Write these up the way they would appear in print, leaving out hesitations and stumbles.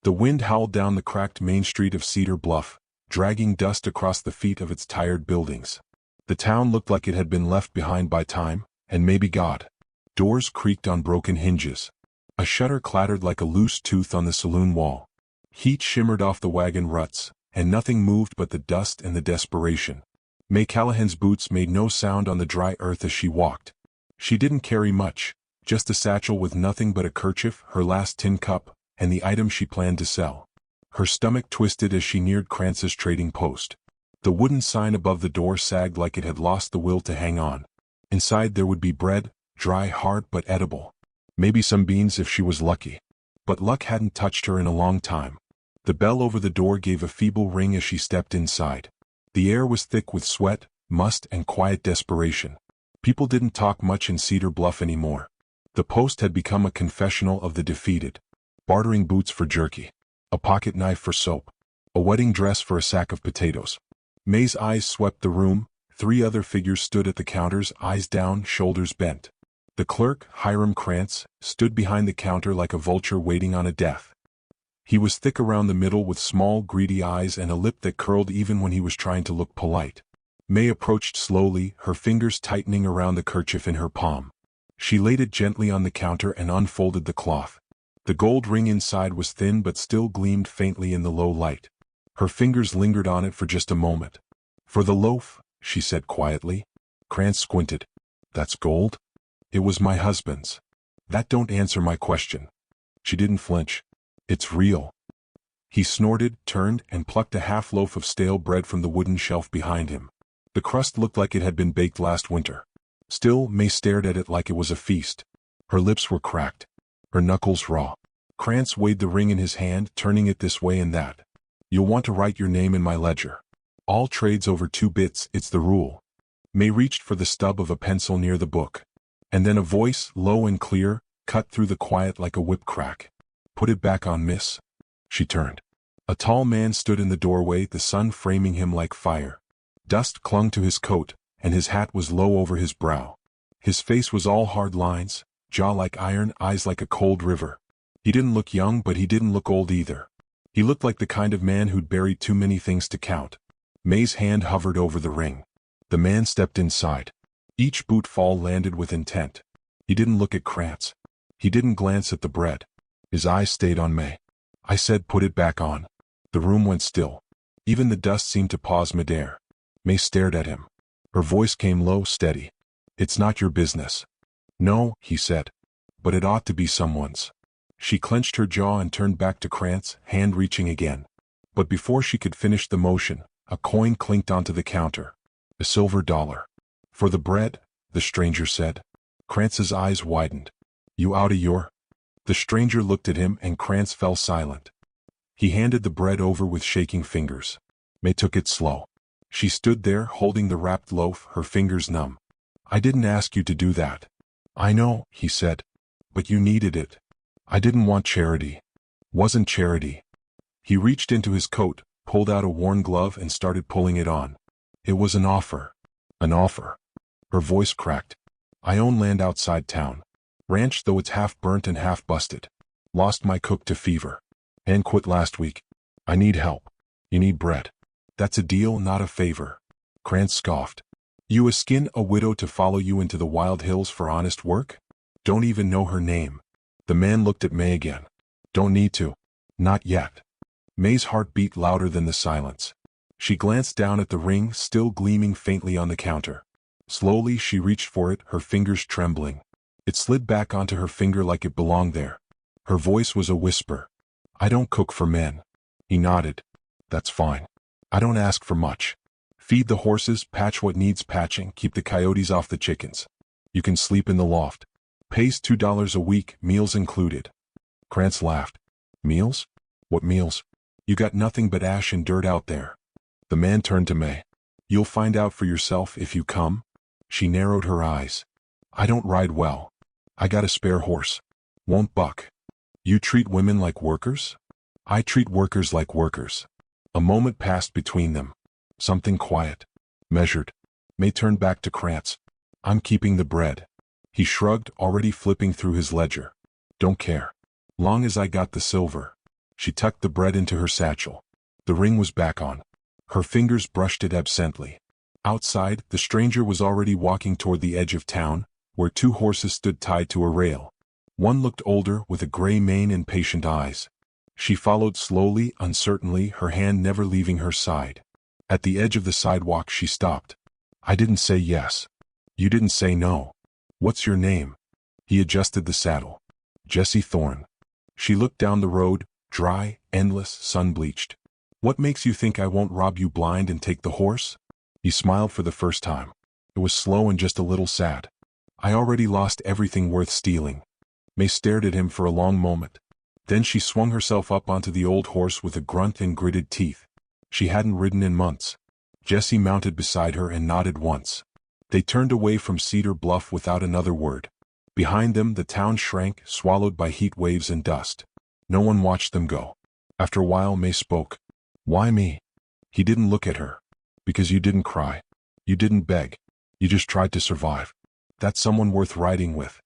The wind howled down the cracked main street of Cedar Bluff, dragging dust across the feet of its tired buildings. The town looked like it had been left behind by time, and maybe God. Doors creaked on broken hinges. A shutter clattered like a loose tooth on the saloon wall. Heat shimmered off the wagon ruts, and nothing moved but the dust and the desperation. May Callahan's boots made no sound on the dry earth as she walked. She didn't carry much, just a satchel with nothing but a kerchief, her last tin cup, and the item she planned to sell. Her stomach twisted as she neared Krantz's trading post. The wooden sign above the door sagged like it had lost the will to hang on. Inside there would be bread, dry, hard but edible. Maybe some beans if she was lucky. But luck hadn't touched her in a long time. The bell over the door gave a feeble ring as she stepped inside. The air was thick with sweat, must, and quiet desperation. People didn't talk much in Cedar Bluff anymore. The post had become a confessional of the defeated. Bartering boots for jerky. A pocket knife for soap. A wedding dress for a sack of potatoes. May's eyes swept the room. 3 other figures stood at the counters, eyes down, shoulders bent. The clerk, Hiram Krantz, stood behind the counter like a vulture waiting on a death. He was thick around the middle with small, greedy eyes and a lip that curled even when he was trying to look polite. May approached slowly, her fingers tightening around the kerchief in her palm. She laid it gently on the counter and unfolded the cloth. The gold ring inside was thin but still gleamed faintly in the low light. Her fingers lingered on it for just a moment. "For the loaf," she said quietly. Krantz squinted. "That's gold?" "It was my husband's." "That don't answer my question." She didn't flinch. "It's real." He snorted, turned, and plucked a half loaf of stale bread from the wooden shelf behind him. The crust looked like it had been baked last winter. Still, May stared at it like it was a feast. Her lips were cracked. Her knuckles raw. Krantz weighed the ring in his hand, turning it this way and that. "You'll want to write your name in my ledger. All trades over 2 bits, it's the rule." May reached for the stub of a pencil near the book. And then a voice, low and clear, cut through the quiet like a whip crack. "Put it back on, miss." She turned. A tall man stood in the doorway, the sun framing him like fire. Dust clung to his coat, and his hat was low over his brow. His face was all hard lines, jaw like iron, eyes like a cold river. He didn't look young, but he didn't look old either. He looked like the kind of man who'd buried too many things to count. May's hand hovered over the ring. The man stepped inside. Each boot fall landed with intent. He didn't look at Krantz. He didn't glance at the bread. His eyes stayed on May. "I said put it back on." The room went still. Even the dust seemed to pause midair. May stared at him. Her voice came low, steady. "It's not your business." "No," he said. "But it ought to be someone's." She clenched her jaw and turned back to Krantz, hand reaching again. But before she could finish the motion, a coin clinked onto the counter. A silver dollar. "For the bread?" the stranger said. Krantz's eyes widened. "You outta your—" The stranger looked at him and Krantz fell silent. He handed the bread over with shaking fingers. May took it slow. She stood there, holding the wrapped loaf, her fingers numb. "I didn't ask you to do that." "I know," he said. "But you needed it." "I didn't want charity." "Wasn't charity." He reached into his coat, pulled out a worn glove and started pulling it on. "It was an offer." "An offer?" Her voice cracked. "I own land outside town. Ranch, though it's half burnt and half busted. Lost my cook to fever. And quit last week. I need help. You need bread. That's a deal, not a favor." Krantz scoffed. "You skin a widow to follow you into the wild hills for honest work? Don't even know her name." The man looked at May again. "Don't need to. Not yet." May's heart beat louder than the silence. She glanced down at the ring, still gleaming faintly on the counter. Slowly she reached for it, her fingers trembling. It slid back onto her finger like it belonged there. Her voice was a whisper. "I don't cook for men." He nodded. "That's fine. I don't ask for much. Feed the horses, patch what needs patching, keep the coyotes off the chickens. You can sleep in the loft. Pays $2 a week, meals included." Krantz laughed. "Meals? What meals? You got nothing but ash and dirt out there." The man turned to May. "You'll find out for yourself if you come." She narrowed her eyes. "I don't ride well. I got a spare horse. Won't buck." "You treat women like workers?" "I treat workers like workers." A moment passed between them. Something quiet, measured. May turned back to Krantz. "I'm keeping the bread." He shrugged, already flipping through his ledger. "Don't care. Long as I got the silver." She tucked the bread into her satchel. The ring was back on. Her fingers brushed it absently. Outside, the stranger was already walking toward the edge of town, where two horses stood tied to a rail. One looked older, with a gray mane and patient eyes. She followed slowly, uncertainly, her hand never leaving her side. At the edge of the sidewalk she stopped. "I didn't say yes. You didn't say no. What's your name?" He adjusted the saddle. "Jesse Thorne." She looked down the road, dry, endless, sun-bleached. "What makes you think I won't rob you blind and take the horse?" He smiled for the first time. It was slow and just a little sad. "I already lost everything worth stealing." May stared at him for a long moment. Then she swung herself up onto the old horse with a grunt and gritted teeth. She hadn't ridden in months. Jesse mounted beside her and nodded once. They turned away from Cedar Bluff without another word. Behind them the town shrank, swallowed by heat waves and dust. No one watched them go. After a while May spoke. "Why me?" He didn't look at her. "Because you didn't cry. You didn't beg. You just tried to survive. That's someone worth riding with."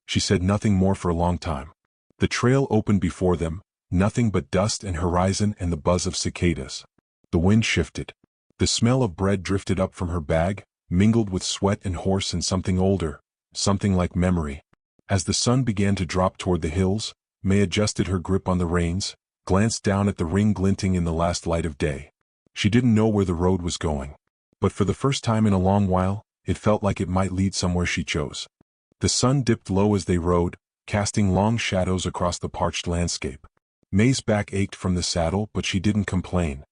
She said nothing more for a long time. The trail opened before them, nothing but dust and horizon and the buzz of cicadas. The wind shifted. The smell of bread drifted up from her bag, mingled with sweat and horse and something older, something like memory. As the sun began to drop toward the hills, May adjusted her grip on the reins, glanced down at the ring glinting in the last light of day. She didn't know where the road was going. But for the first time in a long while, it felt like it might lead somewhere she chose. The sun dipped low as they rode, casting long shadows across the parched landscape. May's back ached from the saddle, but she didn't complain.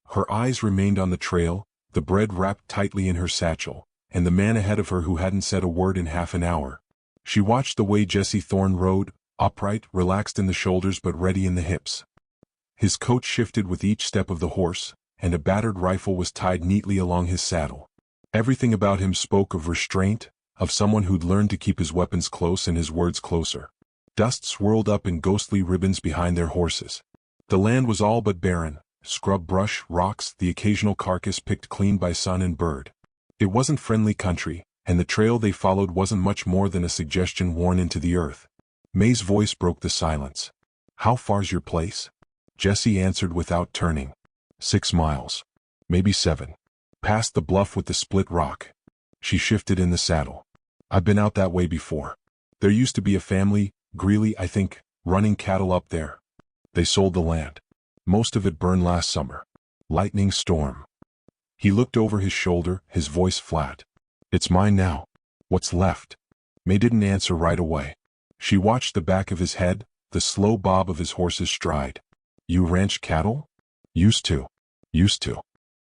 Her eyes remained on the trail, the bread wrapped tightly in her satchel, and the man ahead of her who hadn't said a word in half an hour. She watched the way Jesse Thorne rode, upright, relaxed in the shoulders but ready in the hips. His coat shifted with each step of the horse, and a battered rifle was tied neatly along his saddle. Everything about him spoke of restraint, of someone who'd learned to keep his weapons close and his words closer. Dust swirled up in ghostly ribbons behind their horses. The land was all but barren, scrub brush, rocks, the occasional carcass picked clean by sun and bird. It wasn't friendly country, and the trail they followed wasn't much more than a suggestion worn into the earth. May's voice broke the silence. "How far's your place?" Jesse answered without turning. 6 miles. Maybe 7. Past the bluff with the split rock. She shifted in the saddle. "I've been out that way before. There used to be a family, Greeley, I think, running cattle up there. They sold the land. Most of it burned last summer. Lightning storm." He looked over his shoulder, his voice flat. "It's mine now. What's left?" May didn't answer right away. She watched the back of his head, the slow bob of his horse's stride. "You ranch cattle?" Used to.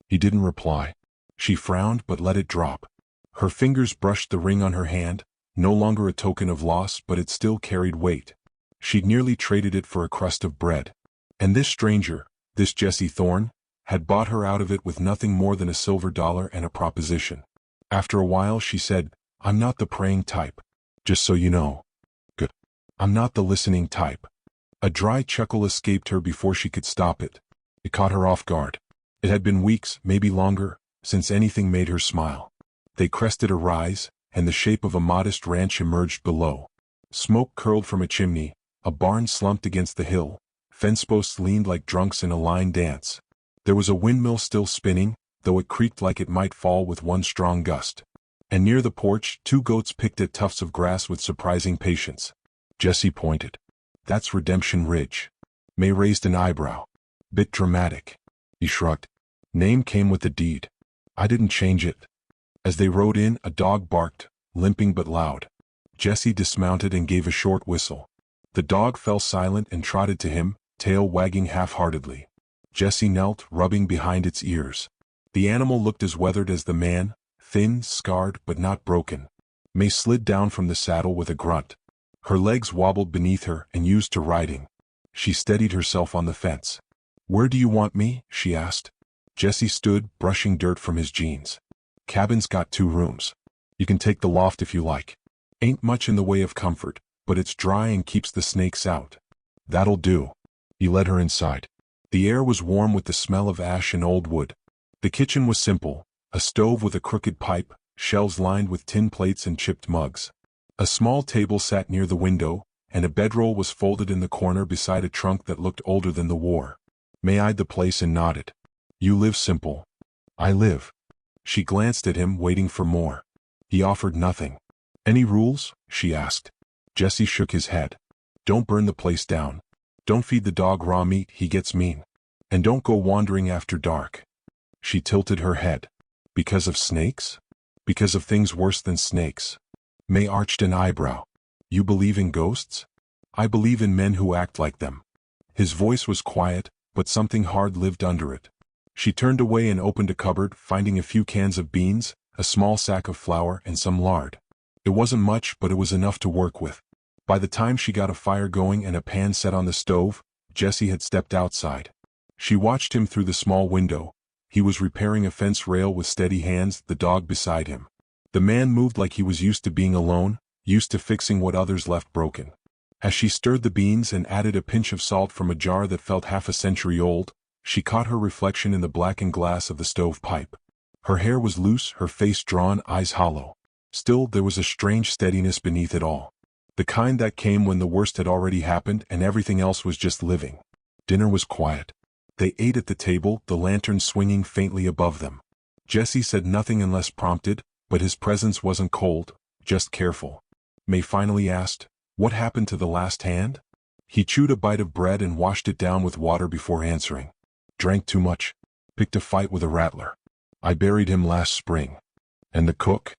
He didn't reply. She frowned but let it drop. Her fingers brushed the ring on her hand, no longer a token of loss, but it still carried weight. She'd nearly traded it for a crust of bread. And this stranger, this Jesse Thorne, had bought her out of it with nothing more than a silver dollar and a proposition. After a while she said, "I'm not the praying type. Just so you know." "Good. I'm not the listening type." A dry chuckle escaped her before she could stop it. It caught her off guard. It had been weeks, maybe longer, since anything made her smile. They crested a rise, and the shape of a modest ranch emerged below. Smoke curled from a chimney, a barn slumped against the hill, fence posts leaned like drunks in a line dance. There was a windmill still spinning, though it creaked like it might fall with one strong gust. And near the porch, 2 goats picked at tufts of grass with surprising patience. Jesse pointed. "That's Redemption Ridge." May raised an eyebrow. "Bit dramatic." He shrugged. "Name came with the deed. I didn't change it." As they rode in, a dog barked, limping but loud. Jesse dismounted and gave a short whistle. The dog fell silent and trotted to him, tail wagging half-heartedly. Jesse knelt, rubbing behind its ears. The animal looked as weathered as the man, thin, scarred, but not broken. May slid down from the saddle with a grunt. Her legs wobbled beneath her and used to riding. She steadied herself on the fence. "Where do you want me?" she asked. Jesse stood, brushing dirt from his jeans. "Cabin's got 2 rooms. You can take the loft if you like. Ain't much in the way of comfort, but it's dry and keeps the snakes out." "That'll do." He led her inside. The air was warm with the smell of ash and old wood. The kitchen was simple, a stove with a crooked pipe, shelves lined with tin plates and chipped mugs. A small table sat near the window, and a bedroll was folded in the corner beside a trunk that looked older than the war. May eyed the place and nodded. You live simple. I live. She glanced at him, waiting for more. He offered nothing. Any rules? She asked. Jesse shook his head. Don't burn the place down. Don't feed the dog raw meat, he gets mean. And don't go wandering after dark. She tilted her head. Because of snakes? Because of things worse than snakes. May arched an eyebrow. You believe in ghosts? I believe in men who act like them. His voice was quiet, but something hard lived under it. She turned away and opened a cupboard, finding a few cans of beans, a small sack of flour, and some lard. It wasn't much, but it was enough to work with. By the time she got a fire going and a pan set on the stove, Jesse had stepped outside. She watched him through the small window. He was repairing a fence rail with steady hands, the dog beside him. The man moved like he was used to being alone, used to fixing what others left broken. As she stirred the beans and added a pinch of salt from a jar that felt half a century old, she caught her reflection in the blackened glass of the stove pipe. Her hair was loose, her face drawn, eyes hollow. Still, there was a strange steadiness beneath it all. The kind that came when the worst had already happened and everything else was just living. Dinner was quiet. They ate at the table, the lantern swinging faintly above them. Jesse said nothing unless prompted, but his presence wasn't cold, just careful. May finally asked, "What happened to the last hand?" He chewed a bite of bread and washed it down with water before answering. Drank too much. Picked a fight with a rattler. I buried him last spring. And the cook?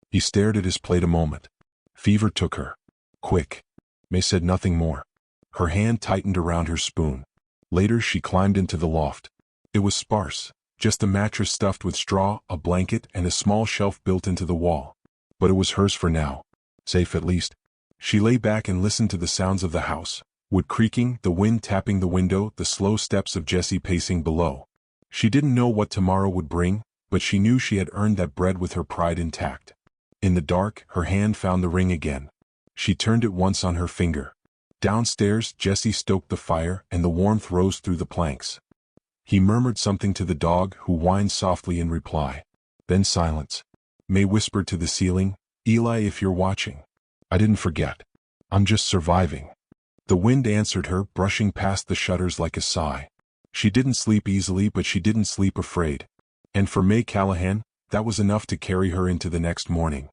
He stared at his plate a moment. Fever took her. Quick. May said nothing more. Her hand tightened around her spoon. Later she climbed into the loft. It was sparse, just a mattress stuffed with straw, a blanket, and a small shelf built into the wall. But it was hers for now. Safe at least. She lay back and listened to the sounds of the house. Wood creaking, the wind tapping the window, the slow steps of Jesse pacing below. She didn't know what tomorrow would bring, but she knew she had earned that bread with her pride intact. In the dark, her hand found the ring again. She turned it once on her finger. Downstairs, Jesse stoked the fire, and the warmth rose through the planks. He murmured something to the dog, who whined softly in reply. Then silence. May whispered to the ceiling, "Eli, if you're watching. I didn't forget. I'm just surviving." The wind answered her, brushing past the shutters like a sigh. She didn't sleep easily, but she didn't sleep afraid. And for May Callahan, that was enough to carry her into the next morning.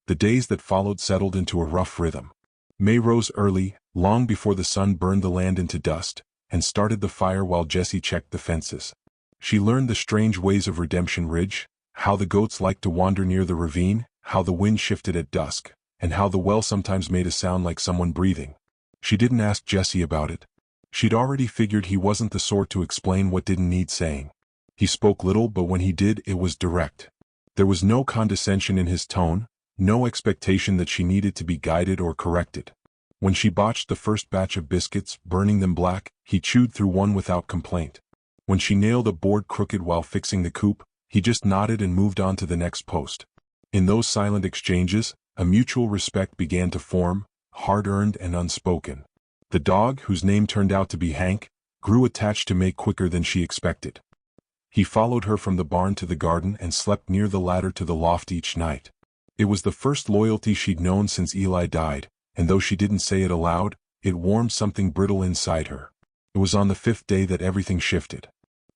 The days that followed settled into a rough rhythm. May rose early, long before the sun burned the land into dust, and started the fire while Jesse checked the fences. She learned the strange ways of Redemption Ridge, how the goats liked to wander near the ravine, how the wind shifted at dusk, and how the well sometimes made a sound like someone breathing. She didn't ask Jesse about it. She'd already figured he wasn't the sort to explain what didn't need saying. He spoke little, but when he did, it was direct. There was no condescension in his tone, no expectation that she needed to be guided or corrected. When she botched the first batch of biscuits, burning them black, he chewed through one without complaint. When she nailed a board crooked while fixing the coop, he just nodded and moved on to the next post. In those silent exchanges, a mutual respect began to form, hard-earned and unspoken. The dog, whose name turned out to be Hank, grew attached to May quicker than she expected. He followed her from the barn to the garden and slept near the ladder to the loft each night. It was the first loyalty she'd known since Eli died, and though she didn't say it aloud, it warmed something brittle inside her. It was on the 5th day that everything shifted.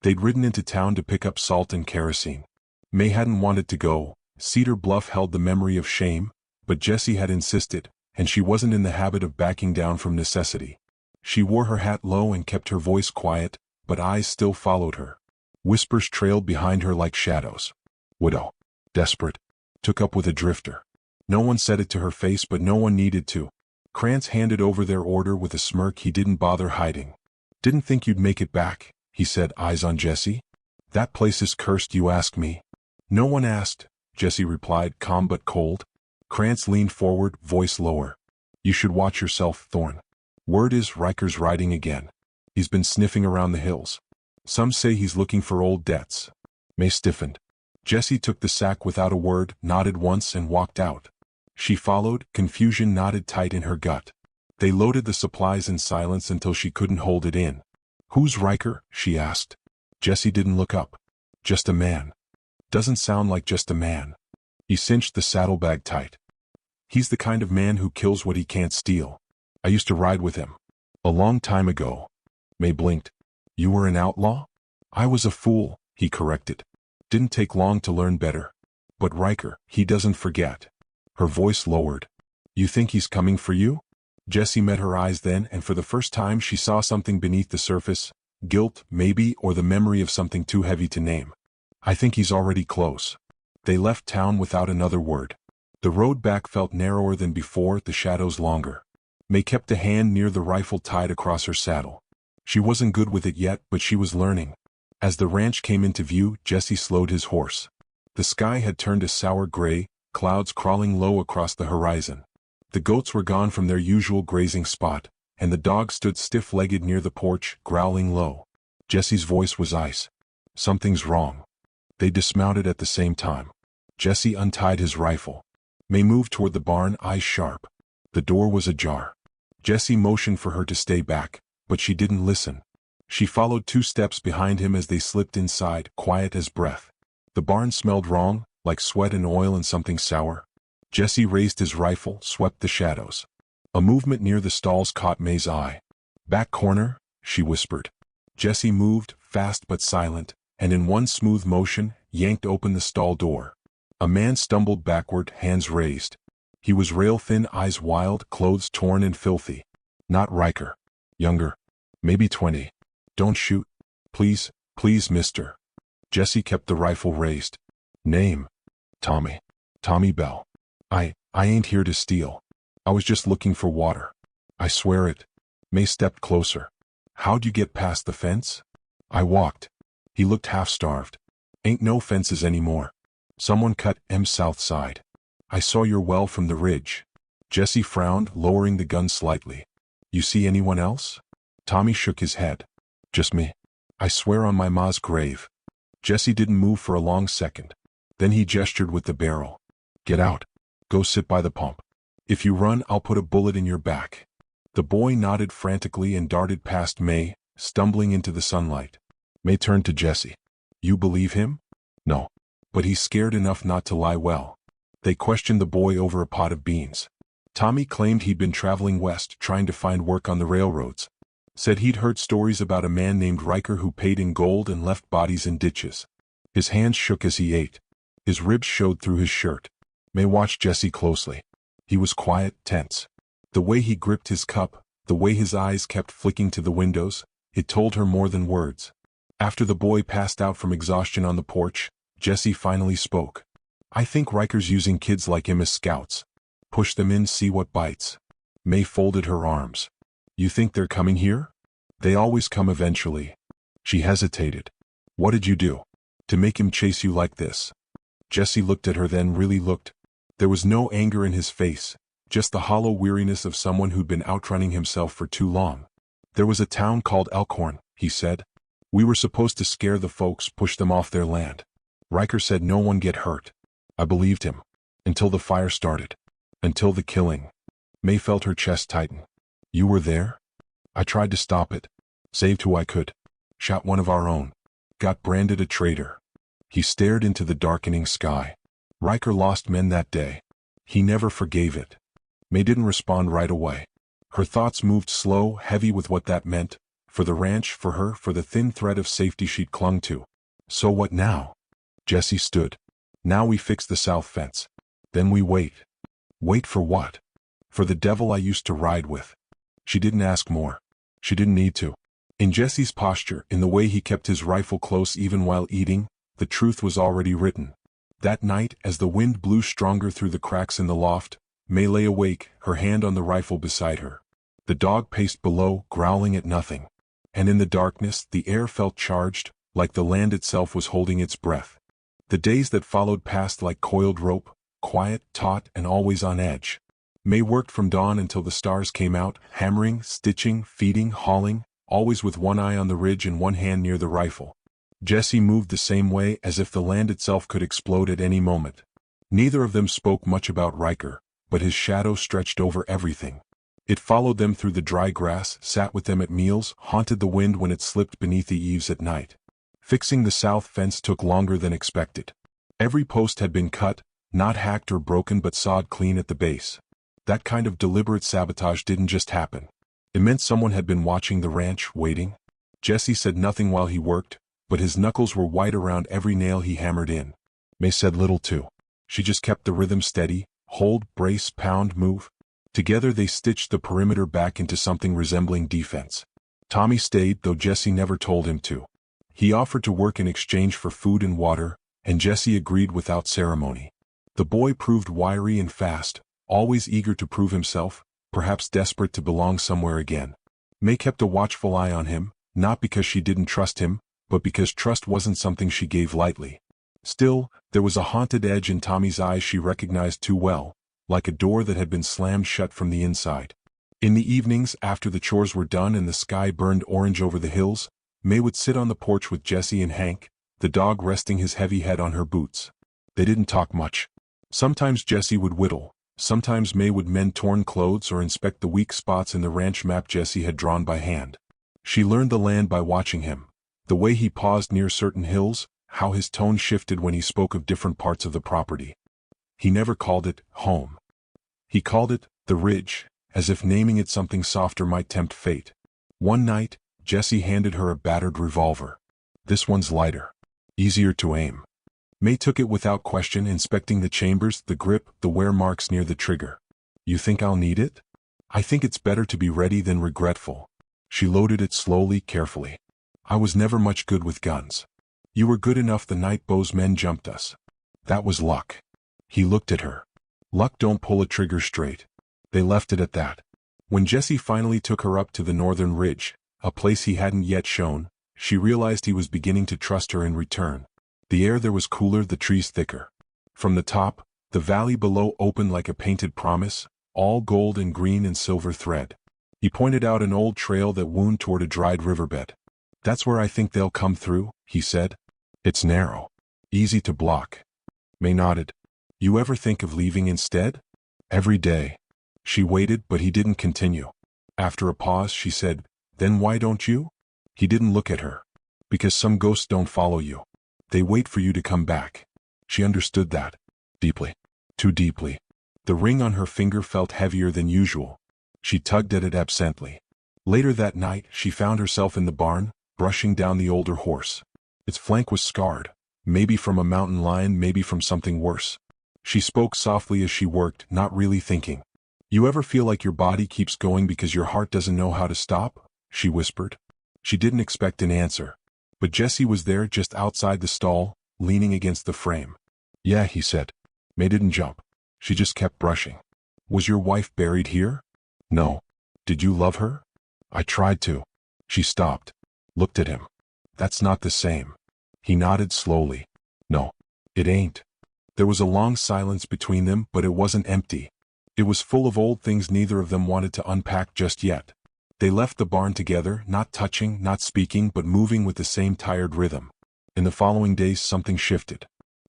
They'd ridden into town to pick up salt and kerosene. May hadn't wanted to go. Cedar Bluff held the memory of shame, but Jesse had insisted, and she wasn't in the habit of backing down from necessity. She wore her hat low and kept her voice quiet, but eyes still followed her. Whispers trailed behind her like shadows. Widow. Desperate. Took up with a drifter. No one said it to her face, but no one needed to. Krantz handed over their order with a smirk he didn't bother hiding. Didn't think you'd make it back, he said, eyes on Jesse. That place is cursed, you ask me. No one asked, Jesse replied, calm but cold. Krantz leaned forward, voice lower. You should watch yourself, Thorne. Word is Riker's riding again. He's been sniffing around the hills. Some say he's looking for old debts. May stiffened. Jesse took the sack without a word, nodded once and walked out. She followed, confusion knotted tight in her gut. They loaded the supplies in silence until she couldn't hold it in. Who's Riker? She asked. Jesse didn't look up. Just a man. Doesn't sound like just a man. He cinched the saddlebag tight. He's the kind of man who kills what he can't steal. I used to ride with him. A long time ago. May blinked. You were an outlaw? I was a fool, he corrected. Didn't take long to learn better. But Riker, he doesn't forget. Her voice lowered. You think he's coming for you? Jessie met her eyes then, and for the first time she saw something beneath the surface. Guilt, maybe, or the memory of something too heavy to name. I think he's already close. They left town without another word. The road back felt narrower than before, the shadows longer. May kept a hand near the rifle tied across her saddle. She wasn't good with it yet, but she was learning. As the ranch came into view, Jessie slowed his horse. The sky had turned a sour gray, clouds crawling low across the horizon. The goats were gone from their usual grazing spot, and the dog stood stiff-legged near the porch, growling low. Jessie's voice was ice. Something's wrong. They dismounted at the same time. Jessie untied his rifle. May moved toward the barn, eyes sharp. The door was ajar. Jessie motioned for her to stay back, but she didn't listen. She followed 2 steps behind him as they slipped inside, quiet as breath. The barn smelled wrong, like sweat and oil and something sour. Jessie raised his rifle, swept the shadows. A movement near the stalls caught May's eye. Back corner, she whispered. Jessie moved, fast but silent, and in one smooth motion, yanked open the stall door. A man stumbled backward, hands raised. He was rail-thin, eyes wild, clothes torn and filthy. Not Riker. Younger. Maybe 20. Don't shoot. Please, please, mister. Jessie kept the rifle raised. Name? Tommy. Tommy Bell. I ain't here to steal. I was just looking for water. I swear it. May stepped closer. How'd you get past the fence? I walked. He looked half-starved. Ain't no fences anymore. Someone cut M's south side. I saw your well from the ridge. Jessie frowned, lowering the gun slightly. You see anyone else? Tommy shook his head. Just me. I swear on my ma's grave. Jessie didn't move for a long second. Then he gestured with the barrel. Get out. Go sit by the pump. If you run, I'll put a bullet in your back. The boy nodded frantically and darted past May, stumbling into the sunlight. May turned to Jessie. You believe him? No. But he's scared enough not to lie well. They questioned the boy over a pot of beans. Tommy claimed he'd been traveling west trying to find work on the railroads. Said he'd heard stories about a man named Riker who paid in gold and left bodies in ditches. His hands shook as he ate. His ribs showed through his shirt. May watched Jessie closely. He was quiet, tense. The way he gripped his cup, the way his eyes kept flicking to the windows, it told her more than words. After the boy passed out from exhaustion on the porch, Jessie finally spoke. I think Riker's using kids like him as scouts. Push them in, see what bites. May folded her arms. You think they're coming here? They always come eventually. She hesitated. What did you do? To make him chase you like this? Jessie looked at her, then really looked. There was no anger in his face, just the hollow weariness of someone who'd been outrunning himself for too long. There was a town called Elkhorn, he said. We were supposed to scare the folks, push them off their land. Riker said no one get hurt. I believed him. Until the fire started. Until the killing. May felt her chest tighten. You were there? I tried to stop it. Saved who I could. Shot one of our own. Got branded a traitor. He stared into the darkening sky. Riker lost men that day. He never forgave it. May didn't respond right away. Her thoughts moved slow, heavy with what that meant. For the ranch, for her, for the thin thread of safety she'd clung to. So what now? Jessie stood. Now we fix the south fence. Then we wait. Wait for what? For the devil I used to ride with. She didn't ask more. She didn't need to. In Jessie's posture, in the way he kept his rifle close even while eating, the truth was already written. That night, as the wind blew stronger through the cracks in the loft, May lay awake, her hand on the rifle beside her. The dog paced below, growling at nothing. And in the darkness, the air felt charged, like the land itself was holding its breath. The days that followed passed like coiled rope, quiet, taut, and always on edge. May worked from dawn until the stars came out, hammering, stitching, feeding, hauling, always with one eye on the ridge and one hand near the rifle. Jessie moved the same way, as if the land itself could explode at any moment. Neither of them spoke much about Riker, but his shadow stretched over everything. It followed them through the dry grass, sat with them at meals, haunted the wind when it slipped beneath the eaves at night. Fixing the south fence took longer than expected. Every post had been cut, not hacked or broken but sawed clean at the base. That kind of deliberate sabotage didn't just happen. It meant someone had been watching the ranch, waiting. Jesse said nothing while he worked, but his knuckles were white around every nail he hammered in. May said little too. She just kept the rhythm steady, hold, brace, pound, move. Together they stitched the perimeter back into something resembling defense. Tommy stayed, though Jesse never told him to. He offered to work in exchange for food and water, and Jesse agreed without ceremony. The boy proved wiry and fast, always eager to prove himself, perhaps desperate to belong somewhere again. May kept a watchful eye on him, not because she didn't trust him, but because trust wasn't something she gave lightly. Still, there was a haunted edge in Tommy's eyes she recognized too well, like a door that had been slammed shut from the inside. In the evenings, after the chores were done and the sky burned orange over the hills, May would sit on the porch with Jesse and Hank, the dog resting his heavy head on her boots. They didn't talk much. Sometimes Jesse would whittle, sometimes May would mend torn clothes or inspect the weak spots in the ranch map Jesse had drawn by hand. She learned the land by watching him, the way he paused near certain hills, how his tone shifted when he spoke of different parts of the property. He never called it home. He called it the ridge, as if naming it something softer might tempt fate. One night, Jesse handed her a battered revolver. This one's lighter. Easier to aim. May took it without question, inspecting the chambers, the grip, the wear marks near the trigger. You think I'll need it? I think it's better to be ready than regretful. She loaded it slowly, carefully. I was never much good with guns. You were good enough the night Bo's men jumped us. That was luck. He looked at her. Luck don't pull a trigger straight. They left it at that. When Jesse finally took her up to the northern ridge, a place he hadn't yet shown, she realized he was beginning to trust her in return. The air there was cooler, the trees thicker. From the top, the valley below opened like a painted promise, all gold and green and silver thread. He pointed out an old trail that wound toward a dried riverbed. That's where I think they'll come through, he said. It's narrow. Easy to block. May nodded. You ever think of leaving instead? Every day. She waited, but he didn't continue. After a pause, she said, Then why don't you? He didn't look at her. Because some ghosts don't follow you. They wait for you to come back. She understood that. Deeply. Too deeply. The ring on her finger felt heavier than usual. She tugged at it absently. Later that night, she found herself in the barn, brushing down the older horse. Its flank was scarred. Maybe from a mountain lion, maybe from something worse. She spoke softly as she worked, not really thinking. You ever feel like your body keeps going because your heart doesn't know how to stop? She whispered. She didn't expect an answer. But Jesse was there just outside the stall, leaning against the frame. Yeah, he said. May didn't jump. She just kept brushing. Was your wife buried here? No. Did you love her? I tried to. She stopped. Looked at him. That's not the same. He nodded slowly. No. It ain't. There was a long silence between them, but it wasn't empty. It was full of old things neither of them wanted to unpack just yet. They left the barn together, not touching, not speaking, but moving with the same tired rhythm. In the following days something shifted.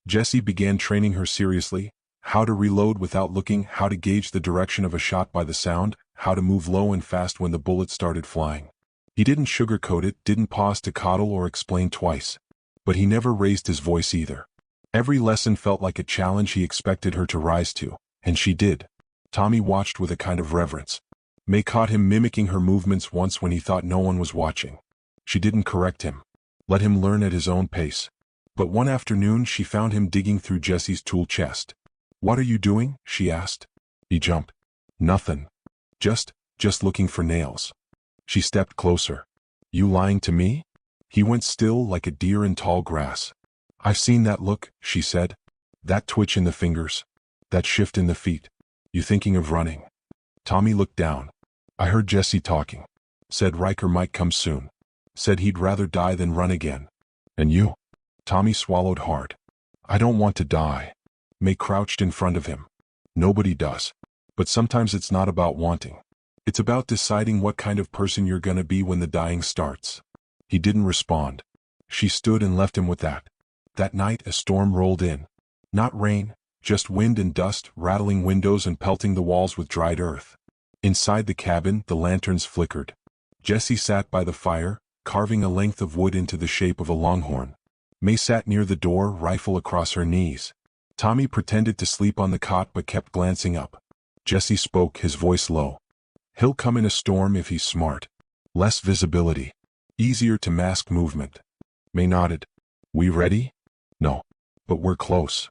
Jesse began training her seriously, how to reload without looking, how to gauge the direction of a shot by the sound, how to move low and fast when the bullet started flying. He didn't sugarcoat it, didn't pause to coddle or explain twice. But he never raised his voice either. Every lesson felt like a challenge he expected her to rise to, and she did. Tommy watched with a kind of reverence. May caught him mimicking her movements once when he thought no one was watching. She didn't correct him. Let him learn at his own pace. But one afternoon she found him digging through Jesse's tool chest. What are you doing? She asked. He jumped. Nothing. Just looking for nails. She stepped closer. You lying to me? He went still like a deer in tall grass. I've seen that look, she said. That twitch in the fingers. That shift in the feet. You thinking of running? Tommy looked down. I heard Jesse talking. Said Riker might come soon. Said he'd rather die than run again. And you? Tommy swallowed hard. I don't want to die. May crouched in front of him. Nobody does. But sometimes it's not about wanting. It's about deciding what kind of person you're gonna be when the dying starts. He didn't respond. She stood and left him with that. That night a storm rolled in. Not rain, just wind and dust, rattling windows and pelting the walls with dried earth. Inside the cabin, the lanterns flickered. Jesse sat by the fire, carving a length of wood into the shape of a longhorn. May sat near the door, rifle across her knees. Tommy pretended to sleep on the cot but kept glancing up. Jesse spoke, his voice low. He'll come in a storm if he's smart. Less visibility. Easier to mask movement. May nodded. We ready? No. But we're close.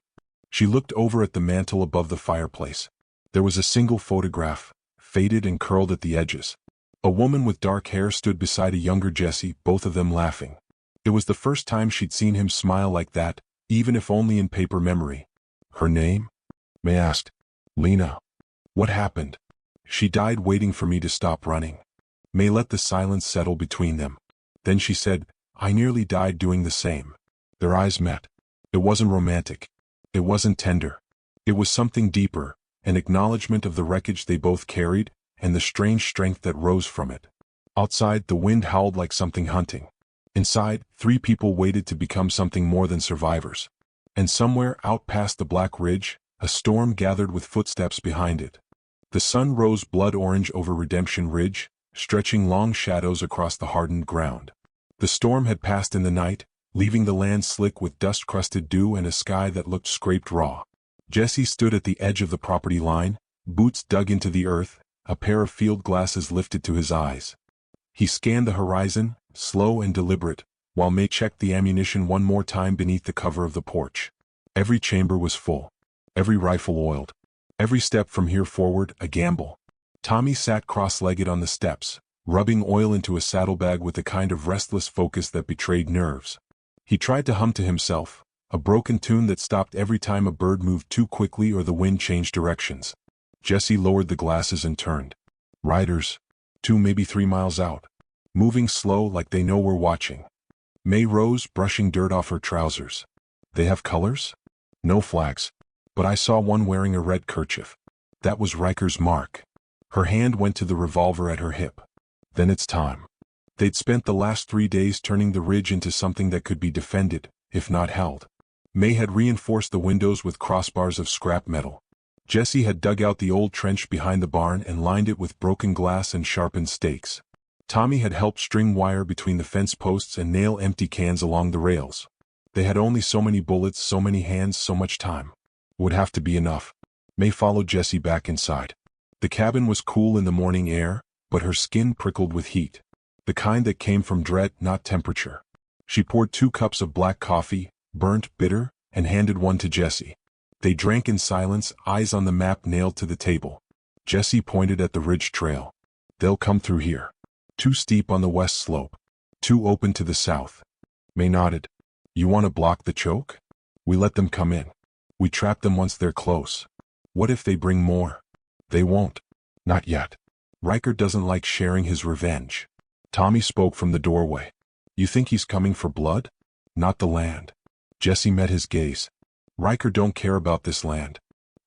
She looked over at the mantel above the fireplace. There was a single photograph, faded and curled at the edges. A woman with dark hair stood beside a younger Jesse, both of them laughing. It was the first time she'd seen him smile like that, even if only in paper memory. Her name? May asked. Lena. What happened? She died waiting for me to stop running. May let the silence settle between them. Then she said, I nearly died doing the same. Their eyes met. It wasn't romantic. It wasn't tender. It was something deeper, an acknowledgement of the wreckage they both carried, and the strange strength that rose from it. Outside, the wind howled like something hunting. Inside, 3 people waited to become something more than survivors. And somewhere out past the black ridge, a storm gathered with footsteps behind it. The sun rose blood orange over Redemption Ridge, stretching long shadows across the hardened ground. The storm had passed in the night, leaving the land slick with dust-crusted dew and a sky that looked scraped raw. Jesse stood at the edge of the property line, boots dug into the earth, a pair of field glasses lifted to his eyes. He scanned the horizon, slow and deliberate, while May checked the ammunition one more time beneath the cover of the porch. Every chamber was full. Every rifle oiled. Every step from here forward, a gamble. Tommy sat cross-legged on the steps, rubbing oil into a saddlebag with a kind of restless focus that betrayed nerves. He tried to hum to himself, a broken tune that stopped every time a bird moved too quickly or the wind changed directions. Jesse lowered the glasses and turned. Riders. 2, maybe 3 miles out. Moving slow like they know we're watching. May rose, brushing dirt off her trousers. They have colors? No flags. But I saw one wearing a red kerchief. That was Riker's mark. Her hand went to the revolver at her hip. Then it's time. They'd spent the last 3 days turning the ridge into something that could be defended, if not held. May had reinforced the windows with crossbars of scrap metal. Jesse had dug out the old trench behind the barn and lined it with broken glass and sharpened stakes. Tommy had helped string wire between the fence posts and nail empty cans along the rails. They had only so many bullets, so many hands, so much time. Would have to be enough. May followed Jesse back inside. The cabin was cool in the morning air, but her skin prickled with heat. The kind that came from dread, not temperature. She poured 2 cups of black coffee, burnt, bitter, and handed one to Jesse. They drank in silence, eyes on the map nailed to the table. Jesse pointed at the ridge trail. They'll come through here. Too steep on the west slope. Too open to the south. May nodded. You want to block the choke? We let them come in. We trap them once they're close. What if they bring more? They won't. Not yet. Riker doesn't like sharing his revenge. Tommy spoke from the doorway. You think he's coming for blood? Not the land. Jesse met his gaze. Riker don't care about this land.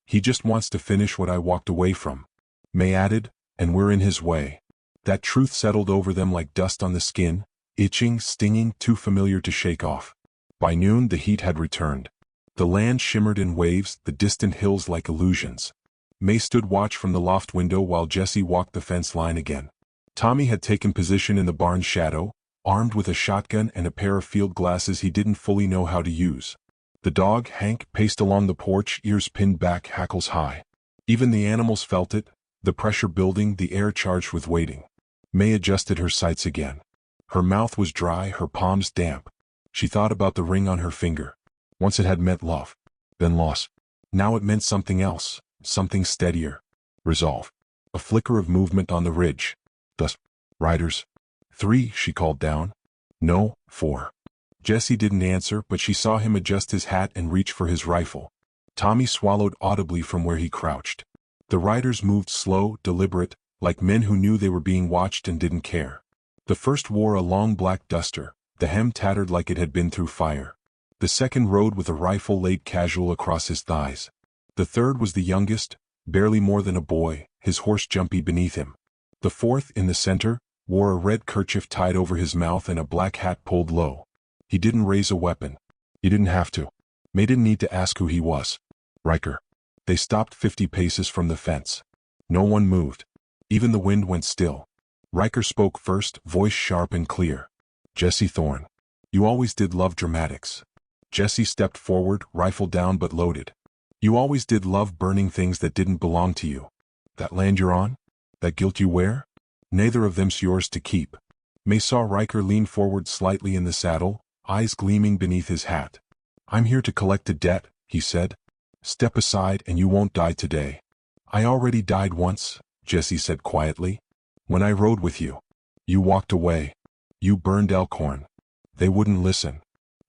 He just wants to finish what I walked away from. May added, and we're in his way. That truth settled over them like dust on the skin, itching, stinging, too familiar to shake off. By noon the heat had returned. The land shimmered in waves, the distant hills like illusions. May stood watch from the loft window while Jesse walked the fence line again. Tommy had taken position in the barn's shadow, armed with a shotgun and a pair of field glasses he didn't fully know how to use. The dog, Hank, paced along the porch, ears pinned back, hackles high. Even the animals felt it, the pressure building, the air charged with waiting. May adjusted her sights again. Her mouth was dry, her palms damp. She thought about the ring on her finger. Once it had meant love, then loss. Now it meant something else, something steadier. Resolve. A flicker of movement on the ridge. Thus, riders. 3, she called down. No, 4. Jesse didn't answer, but she saw him adjust his hat and reach for his rifle. Tommy swallowed audibly from where he crouched. The riders moved slow, deliberate, like men who knew they were being watched and didn't care. The first wore a long black duster, the hem tattered like it had been through fire. The second rode with a rifle laid casual across his thighs. The third was the youngest, barely more than a boy, his horse jumpy beneath him. The fourth, in the center, wore a red kerchief tied over his mouth and a black hat pulled low. He didn't raise a weapon. He didn't have to. May didn't need to ask who he was. Riker. They stopped 50 paces from the fence. No one moved. Even the wind went still. Riker spoke first, voice sharp and clear. Jesse Thorne. You always did love dramatics. Jesse stepped forward, rifle down but loaded. You always did love burning things that didn't belong to you. That land you're on? That guilt you wear? Neither of them's yours to keep. May saw Riker lean forward slightly in the saddle, eyes gleaming beneath his hat. I'm here to collect a debt, he said. Step aside and you won't die today. I already died once, Jesse said quietly. When I rode with you. You walked away. You burned Elkhorn. They wouldn't listen.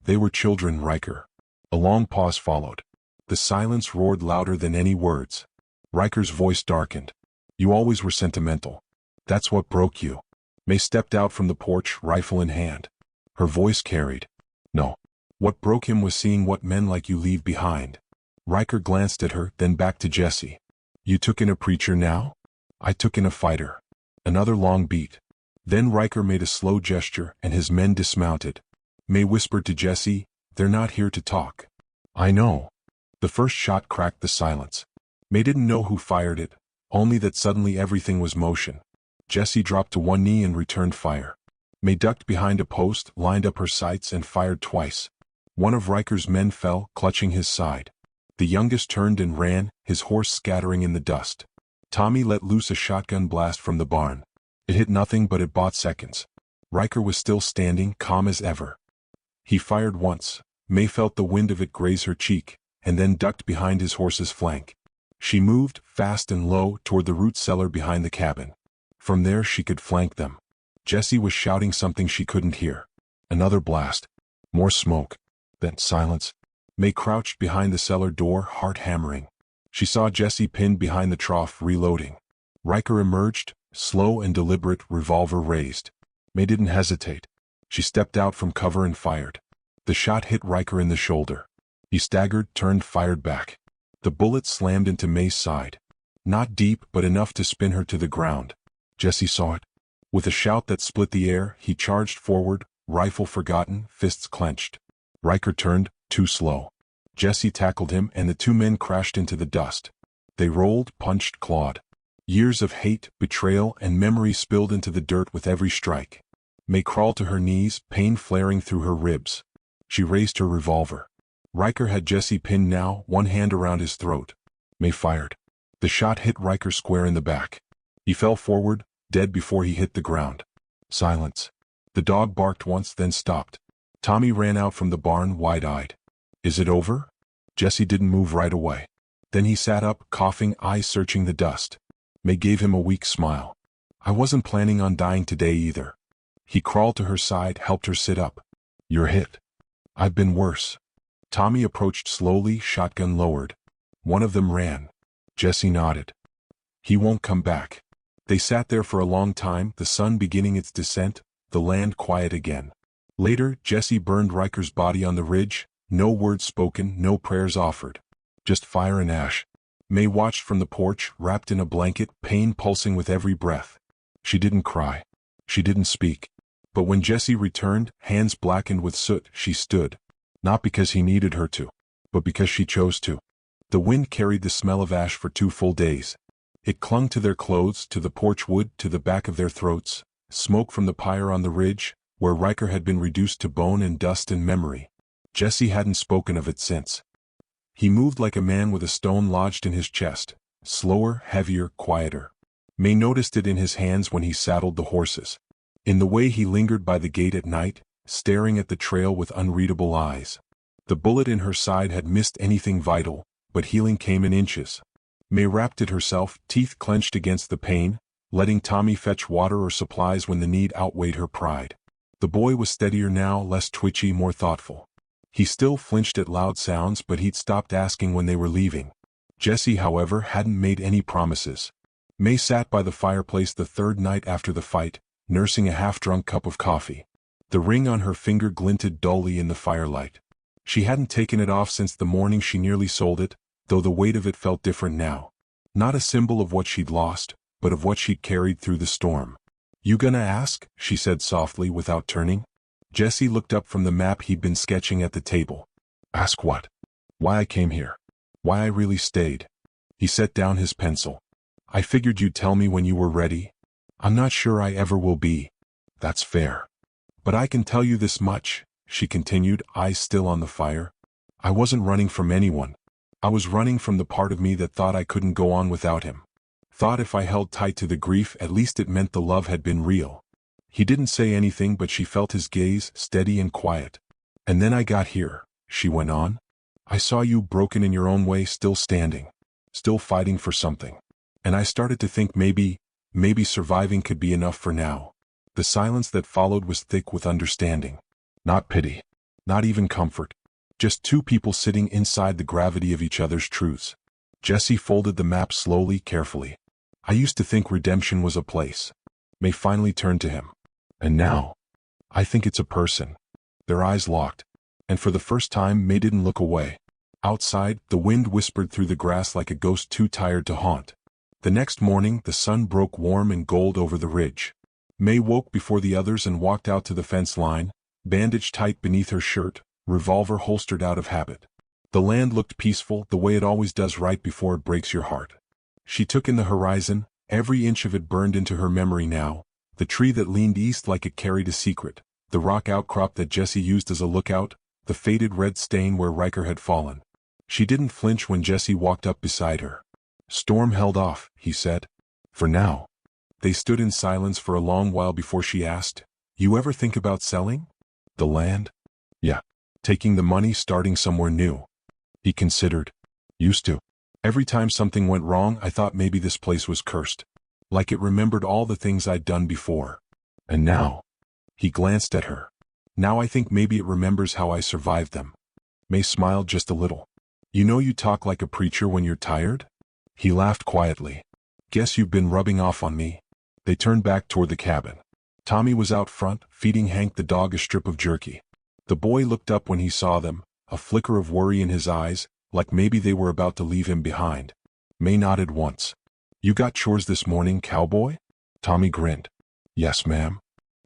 They were children, Riker. A long pause followed. The silence roared louder than any words. Riker's voice darkened. You always were sentimental. That's what broke you. May stepped out from the porch, rifle in hand. Her voice carried. No. What broke him was seeing what men like you leave behind. Riker glanced at her, then back to Jesse. You took in a preacher now? I took in a fighter. Another long beat. Then Riker made a slow gesture and his men dismounted. May whispered to Jesse, they're not here to talk. I know. The first shot cracked the silence. May didn't know who fired it, only that suddenly everything was motion. Jesse dropped to one knee and returned fire. May ducked behind a post, lined up her sights and fired twice. One of Riker's men fell, clutching his side. The youngest turned and ran, his horse scattering in the dust. Tommy let loose a shotgun blast from the barn. It hit nothing but it bought seconds. Riker was still standing, calm as ever. He fired once. May felt the wind of it graze her cheek, and then ducked behind his horse's flank. She moved, fast and low, toward the root cellar behind the cabin. From there she could flank them. Jesse was shouting something she couldn't hear. Another blast. More smoke. Then silence. May crouched behind the cellar door, heart hammering. She saw Jesse pinned behind the trough, reloading. Riker emerged, slow and deliberate, revolver raised. May didn't hesitate. She stepped out from cover and fired. The shot hit Riker in the shoulder. He staggered, turned, fired back. The bullet slammed into May's side. Not deep, but enough to spin her to the ground. Jesse saw it. With a shout that split the air, he charged forward, rifle forgotten, fists clenched. Riker turned, too slow. Jesse tackled him and the two men crashed into the dust. They rolled, punched, clawed. Years of hate, betrayal, and memory spilled into the dirt with every strike. May crawled to her knees, pain flaring through her ribs. She raised her revolver. Riker had Jesse pinned now, one hand around his throat. May fired. The shot hit Riker square in the back. He fell forward, dead before he hit the ground. Silence. The dog barked once, then stopped. Tommy ran out from the barn, wide-eyed. Is it over? Jesse didn't move right away. Then he sat up, coughing, eyes searching the dust. May gave him a weak smile. I wasn't planning on dying today either. He crawled to her side, helped her sit up. You're hit. I've been worse. Tommy approached slowly, shotgun lowered. One of them ran. Jesse nodded. He won't come back. They sat there for a long time, the sun beginning its descent, the land quiet again. Later, Jesse burned Riker's body on the ridge, no words spoken, no prayers offered. Just fire and ash. May watched from the porch, wrapped in a blanket, pain pulsing with every breath. She didn't cry. She didn't speak. But when Jesse returned, hands blackened with soot, she stood. Not because he needed her to, but because she chose to. The wind carried the smell of ash for 2 full days. It clung to their clothes, to the porch wood, to the back of their throats. Smoke from the pyre on the ridge, where Riker had been reduced to bone and dust and memory. Jesse hadn't spoken of it since. He moved like a man with a stone lodged in his chest, slower, heavier, quieter. May noticed it in his hands when he saddled the horses. In the way he lingered by the gate at night, staring at the trail with unreadable eyes. The bullet in her side had missed anything vital, but healing came in inches. May wrapped it herself, teeth clenched against the pain, letting Tommy fetch water or supplies when the need outweighed her pride. The boy was steadier now, less twitchy, more thoughtful. He still flinched at loud sounds, but he'd stopped asking when they were leaving. Jesse, however, hadn't made any promises. May sat by the fireplace the third night after the fight, nursing a half-drunk cup of coffee. The ring on her finger glinted dully in the firelight. She hadn't taken it off since the morning she nearly sold it, though the weight of it felt different now. Not a symbol of what she'd lost, but of what she'd carried through the storm. You gonna ask? She said softly without turning. Jesse looked up from the map he'd been sketching at the table. Ask what? Why I came here. Why I really stayed. He set down his pencil. I figured you'd tell me when you were ready. I'm not sure I ever will be. That's fair. But I can tell you this much, she continued, eyes still on the fire. I wasn't running from anyone. I was running from the part of me that thought I couldn't go on without him. Thought if I held tight to the grief at least it meant the love had been real. He didn't say anything but she felt his gaze, steady and quiet. And then I got here, she went on. I saw you broken in your own way, still standing. Still fighting for something. And I started to think maybe surviving could be enough for now. The silence that followed was thick with understanding. Not pity. Not even comfort. Just two people sitting inside the gravity of each other's truths. Jesse folded the map slowly, carefully. I used to think redemption was a place. May finally turned to him. And now, I think it's a person. Their eyes locked. And for the first time May didn't look away. Outside, the wind whispered through the grass like a ghost too tired to haunt. The next morning, the sun broke warm and gold over the ridge. May woke before the others and walked out to the fence line, bandage tight beneath her shirt, revolver holstered out of habit. The land looked peaceful, the way it always does right before it breaks your heart. She took in the horizon, every inch of it burned into her memory now, the tree that leaned east like it carried a secret, the rock outcrop that Jesse used as a lookout, the faded red stain where Riker had fallen. She didn't flinch when Jesse walked up beside her. Storm held off, he said. For now. They stood in silence for a long while before she asked, You ever think about selling? The land? Yeah. Taking the money, starting somewhere new. He considered. Used to. Every time something went wrong, I thought maybe this place was cursed. Like it remembered all the things I'd done before. And now. He glanced at her. Now I think maybe it remembers how I survived them. May smiled just a little. You know you talk like a preacher when you're tired? He laughed quietly. Guess you've been rubbing off on me. They turned back toward the cabin. Tommy was out front, feeding Hank the dog a strip of jerky. The boy looked up when he saw them, a flicker of worry in his eyes, like maybe they were about to leave him behind. May nodded once. You got chores this morning, Cowboy? Tommy grinned. Yes, ma'am.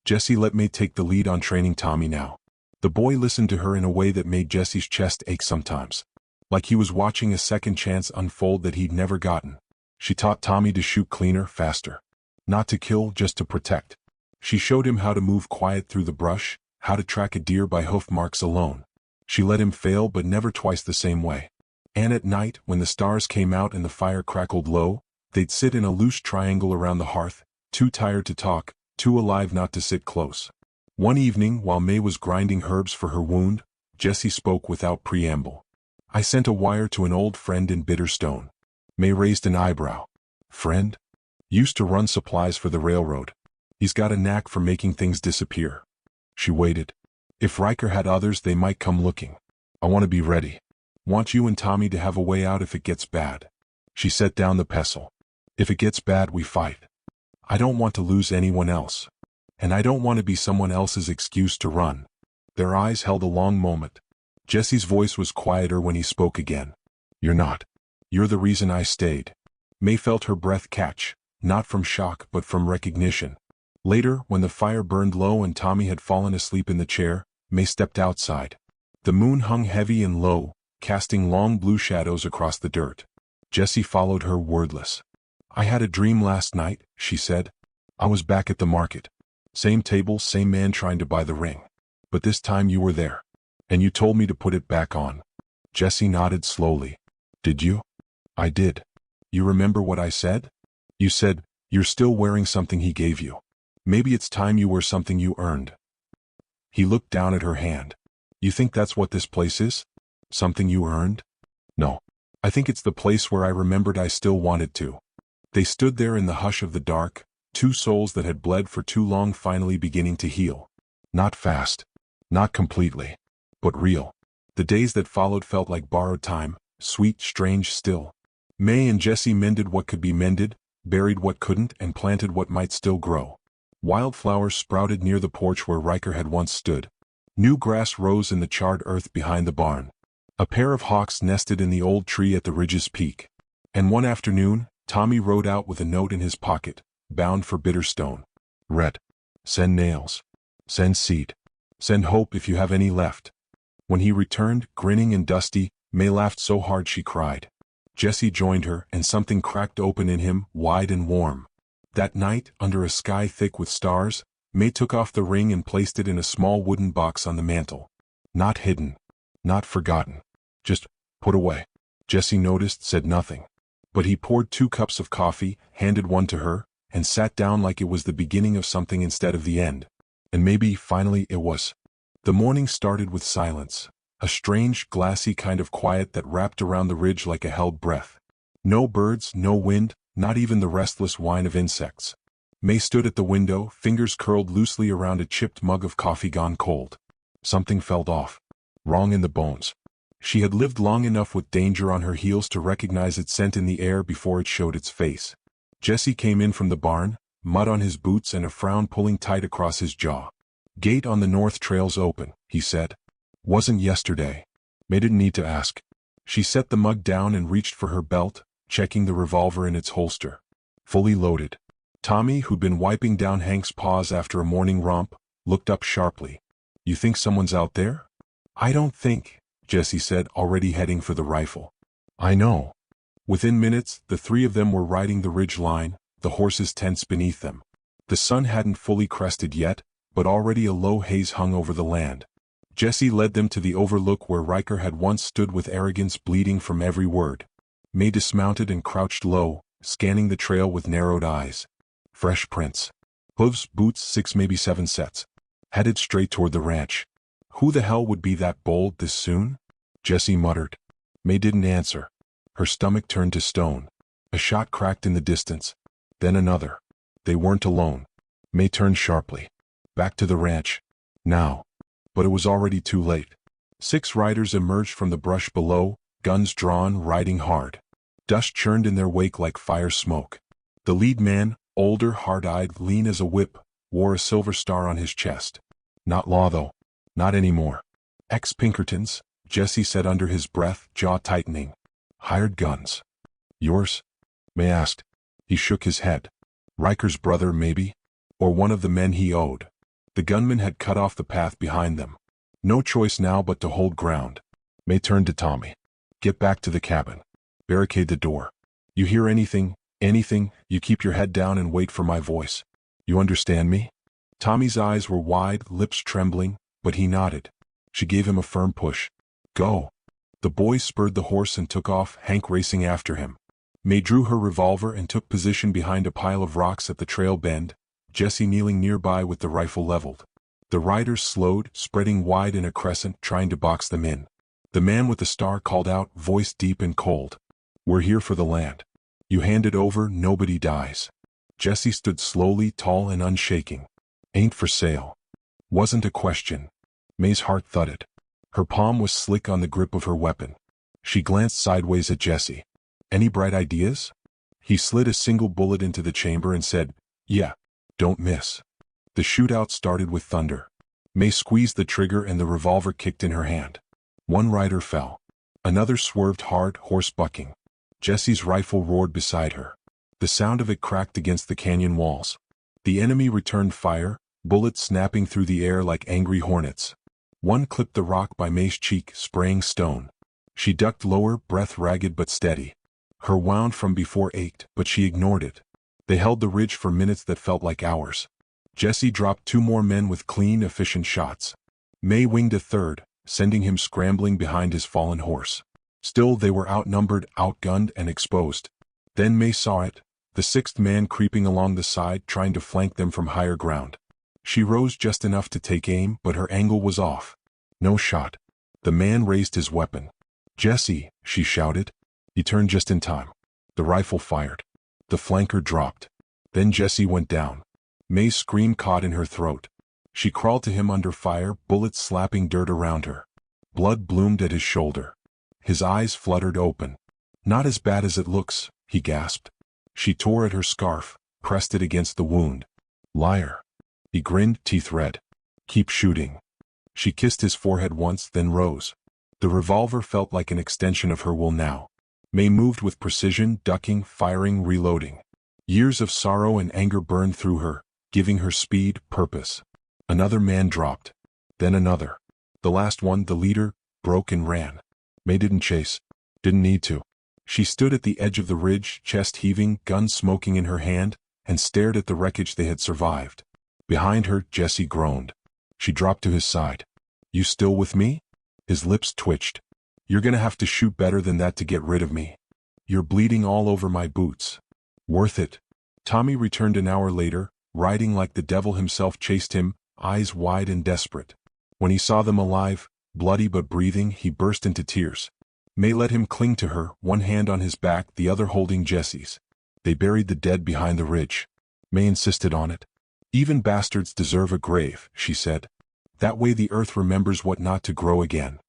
Jesse let May take the lead on training Tommy now. The boy listened to her in a way that made Jesse's chest ache sometimes. Like he was watching a second chance unfold that he'd never gotten. She taught Tommy to shoot cleaner, faster. Not to kill, just to protect. She showed him how to move quiet through the brush, how to track a deer by hoof marks alone. She let him fail but never twice the same way. And at night, when the stars came out and the fire crackled low, they'd sit in a loose triangle around the hearth, too tired to talk, too alive not to sit close. One evening, while May was grinding herbs for her wound, Jesse spoke without preamble. I sent a wire to an old friend in Bitterstone. May raised an eyebrow. Friend? Used to run supplies for the railroad. He's got a knack for making things disappear. She waited. If Riker had others, they might come looking. I want to be ready. Want you and Tommy to have a way out if it gets bad. She set down the pestle. If it gets bad, we fight. I don't want to lose anyone else. And I don't want to be someone else's excuse to run. Their eyes held a long moment. Jesse's voice was quieter when he spoke again. You're not. You're the reason I stayed. May felt her breath catch, not from shock but from recognition. Later, when the fire burned low and Tommy had fallen asleep in the chair, May stepped outside. The moon hung heavy and low, casting long blue shadows across the dirt. Jesse followed her wordless. I had a dream last night, she said. I was back at the market. Same table, same man trying to buy the ring. But this time you were there. And you told me to put it back on. Jesse nodded slowly. Did you? I did. You remember what I said? You said, you're still wearing something he gave you. Maybe it's time you wear something you earned. He looked down at her hand. You think that's what this place is? Something you earned? No. I think it's the place where I remembered I still wanted to. They stood there in the hush of the dark, two souls that had bled for too long finally beginning to heal. Not fast. Not completely. But real. The days that followed felt like borrowed time, sweet, strange still. May and Jesse mended what could be mended, buried what couldn't, and planted what might still grow. Wildflowers sprouted near the porch where Riker had once stood. New grass rose in the charred earth behind the barn. A pair of hawks nested in the old tree at the ridge's peak. And one afternoon, Tommy rode out with a note in his pocket, bound for Bitterstone. Read. Send nails. Send seed. Send hope if you have any left. When he returned, grinning and dusty, May laughed so hard she cried. Jesse joined her, and something cracked open in him, wide and warm. That night, under a sky thick with stars, May took off the ring and placed it in a small wooden box on the mantel. Not hidden. Not forgotten. Just put away. Jesse noticed, said nothing. But he poured 2 cups of coffee, handed one to her, and sat down like it was the beginning of something instead of the end. And maybe, finally, it was. The morning started with silence, a strange, glassy kind of quiet that wrapped around the ridge like a held breath. No birds, no wind, not even the restless whine of insects. May stood at the window, fingers curled loosely around a chipped mug of coffee gone cold. Something felt off. Wrong in the bones. She had lived long enough with danger on her heels to recognize its scent in the air before it showed its face. Jesse came in from the barn, mud on his boots and a frown pulling tight across his jaw. "Gate on the north trail's open," he said. "Wasn't yesterday." May didn't need to ask. She set the mug down and reached for her belt, checking the revolver in its holster. Fully loaded. Tommy, who'd been wiping down Hank's paws after a morning romp, looked up sharply. "You think someone's out there?" "I don't think," Jesse said, already heading for the rifle. "I know." Within minutes, the 3 of them were riding the ridge line, the horses tense beneath them. The sun hadn't fully crested yet, but already a low haze hung over the land. Jesse led them to the overlook where Riker had once stood with arrogance bleeding from every word. May dismounted and crouched low, scanning the trail with narrowed eyes. Fresh prints. Hooves, boots, 6 maybe 7 sets. Headed straight toward the ranch. Who the hell would be that bold this soon? Jesse muttered. May didn't answer. Her stomach turned to stone. A shot cracked in the distance. Then another. They weren't alone. May turned sharply. Back to the ranch. Now. But it was already too late. 6 riders emerged from the brush below, guns drawn, riding hard. Dust churned in their wake like fire smoke. The lead man, older, hard-eyed, lean as a whip, wore a silver star on his chest. Not law, though. Not anymore. Ex-Pinkertons, Jesse said under his breath, jaw tightening. Hired guns. Yours? May asked. He shook his head. Riker's brother, maybe? Or one of the men he owed. The gunman had cut off the path behind them. No choice now but to hold ground. May turned to Tommy. Get back to the cabin. Barricade the door. You hear anything, you keep your head down and wait for my voice. You understand me? Tommy's eyes were wide, lips trembling, but he nodded. She gave him a firm push. Go. The boy spurred the horse and took off, Hank racing after him. May drew her revolver and took position behind a pile of rocks at the trail bend, Jesse kneeling nearby with the rifle leveled. The riders slowed, spreading wide in a crescent, trying to box them in. The man with the star called out, voice deep and cold. We're here for the land. You hand it over, nobody dies. Jesse stood slowly, tall and unshaking. Ain't for sale. Wasn't a question. May's heart thudded. Her palm was slick on the grip of her weapon. She glanced sideways at Jesse. Any bright ideas? He slid a single bullet into the chamber and said, Yeah, don't miss. The shootout started with thunder. May squeezed the trigger and the revolver kicked in her hand. One rider fell. Another swerved hard, horse bucking. Jesse's rifle roared beside her. The sound of it cracked against the canyon walls. The enemy returned fire, bullets snapping through the air like angry hornets. One clipped the rock by May's cheek, spraying stone. She ducked lower, breath ragged but steady. Her wound from before ached, but she ignored it. They held the ridge for minutes that felt like hours. Jesse dropped 2 more men with clean, efficient shots. May winged a third, sending him scrambling behind his fallen horse. Still they were outnumbered, outgunned, and exposed. Then May saw it, the 6th man creeping along the side trying to flank them from higher ground. She rose just enough to take aim, but her angle was off. No shot. The man raised his weapon. Jesse, she shouted. He turned just in time. The rifle fired. The flanker dropped. Then Jesse went down. May's scream caught in her throat. She crawled to him under fire, bullets slapping dirt around her. Blood bloomed at his shoulder. His eyes fluttered open. Not as bad as it looks, he gasped. She tore at her scarf, pressed it against the wound. Liar. He grinned, teeth red. Keep shooting. She kissed his forehead once, then rose. The revolver felt like an extension of her will now. May moved with precision, ducking, firing, reloading. Years of sorrow and anger burned through her, giving her speed, purpose. Another man dropped. Then another. The last one, the leader, broke and ran. May didn't chase. Didn't need to. She stood at the edge of the ridge, chest heaving, gun smoking in her hand, and stared at the wreckage they had survived. Behind her, Jesse groaned. She dropped to his side. You still with me? His lips twitched. You're gonna have to shoot better than that to get rid of me. You're bleeding all over my boots. Worth it. Tommy returned an hour later, riding like the devil himself chased him, eyes wide and desperate. When he saw them alive, bloody but breathing, he burst into tears. May let him cling to her, one hand on his back, the other holding Jesse's. They buried the dead behind the ridge. May insisted on it. Even bastards deserve a grave, she said. That way the earth remembers what not to grow again.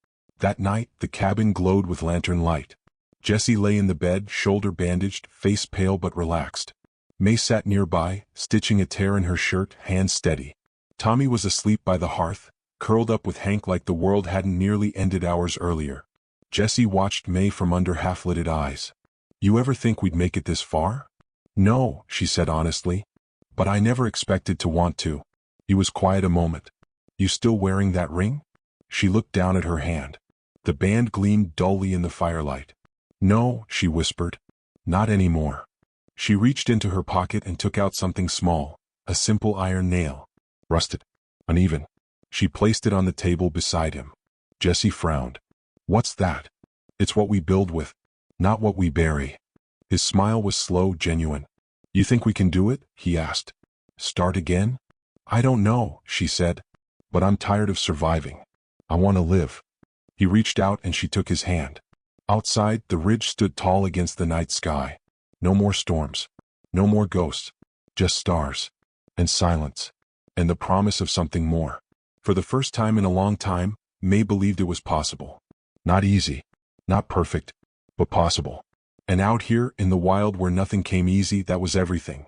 That night, the cabin glowed with lantern light. Jesse lay in the bed, shoulder bandaged, face pale but relaxed. May sat nearby, stitching a tear in her shirt, hands steady. Tommy was asleep by the hearth, curled up with Hank like the world hadn't nearly ended hours earlier. Jesse watched May from under half-lidded eyes. You ever think we'd make it this far? No, she said honestly. But I never expected to want to. He was quiet a moment. You still wearing that ring? She looked down at her hand. The band gleamed dully in the firelight. No, she whispered. Not anymore. She reached into her pocket and took out something small, a simple iron nail. Rusted. Uneven. She placed it on the table beside him. Jesse frowned. What's that? It's what we build with, not what we bury. His smile was slow, genuine. You think we can do it? He asked. Start again? I don't know, she said. But I'm tired of surviving. I want to live. He reached out and she took his hand. Outside, the ridge stood tall against the night sky. No more storms. No more ghosts. Just stars. And silence. And the promise of something more. For the first time in a long time, May believed it was possible. Not easy. Not perfect. But possible. And out here, in the wild where nothing came easy, that was everything.